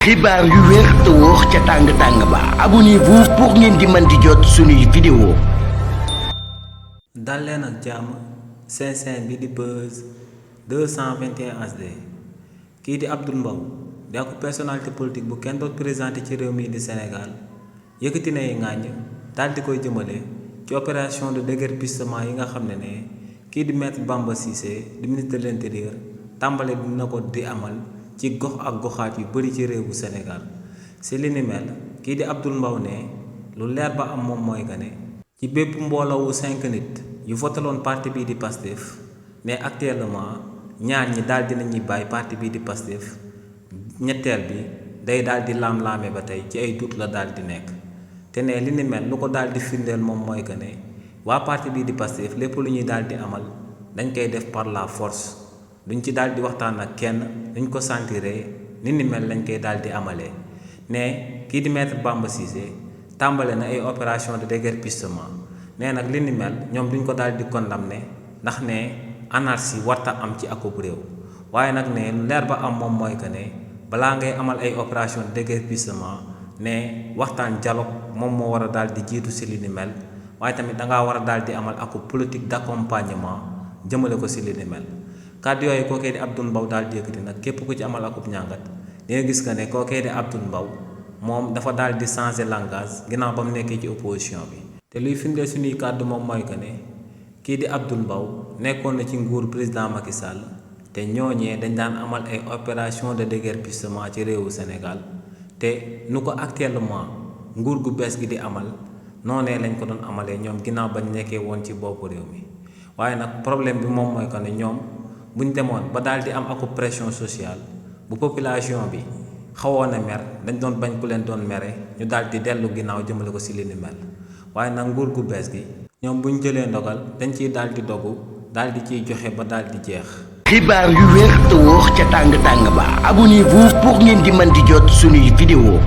xibaar yu wér te wóor ca tàng ba abonnez-vous pour ngeen di mën di jot suñuy vidéo. dal leen ak jàmm seen bi di Buzz 221 HD kii di Abdoul Mbow di ak personnalité politique bu kenn doon présenté ci réew mi di Sénégal yëkkati nay ŋàññ daal di koy jëmale ci opération de déguerpissement yi nga xam ne kii di maître Bamba Cissé di ministre de l'intérieur tàmbale dina ko di amal ci gox ak goxaat yu bari ci réewu Sénégal si li ni mel kii di Abdoul Mbow ne lu leer ba am moom mooy que ne ci bépp mbooloowu 5 nit yu votaloon parti bii di Pastef mais actuellement ñaar ñi daal dinañuy bàyyi parti bii di Pastef ñetteel bi day daal di laam-laame ba tey ci ay doute la daal di nekk te ne li ni mel lu ko daal di firndeel moom mooy que ne waa parti bii di Pastef lépp lu ñuy daal di amal dañ koy def par la force duñ ci daal di waxtaan ak kenn duñ ko sentiree ni ni mel lañ koy daal di amalee ne kii di maître Bamba Cissé tàmbale na ay opération de déguerpissement nee nag li ni mel ñoom duñ ko daal di condamné ndax ne anarchie warta am ci akub réew waaye nag ne leer ba am moom mooy que ne balaa ngay amal ay opération de déguerpissement ne waxtaan dialogue moom moo war a daal di jiitu si li ni mel waaye tamit dangaa war a daal di amal akub politique d'accompagnement jëmale ko si li ni mel kàddu yooyu kookee di Abdoul Mbow daal di yëkkati nag képp ku ci amal akub ñàngat di nga gis que ne kookee di Abdoul Mbow moom dafa daal di changer langage ginnaaw ba mu nekkee ci opposition bi te luy firndeel suñuy kàddu moom mooy que ne kii di Abdoul Mbow nekkoon na ci nguur président Macky Sall te ñooñee dañ daan amal ay opération de déguerpissement ci réewu Sénégal te nu ko actuellement nguur gu bees gi di amal noonee lañ ko doon amalee ñoom ginnaaw bañ nekkee woon ci boppu réew mi waaye nag problème bi moom mooy que ne ñoom buñ demoon ba daal di am akub pression sociale bu population bi xawoon a mer dañ doon bañ ku leen doon mere ñu daal di dellu ginnaaw jëmale ko si li ni mel waaye nag nguur gu bees gi ñoom buñ jëlee ndogal dañ ciy daal di dogu daal di ciy joxe ba daal di jeex. xibaar yu wér te wóor ca tàng ba abonnez-vous pour ngeen di mën di jot suñuy vidéo.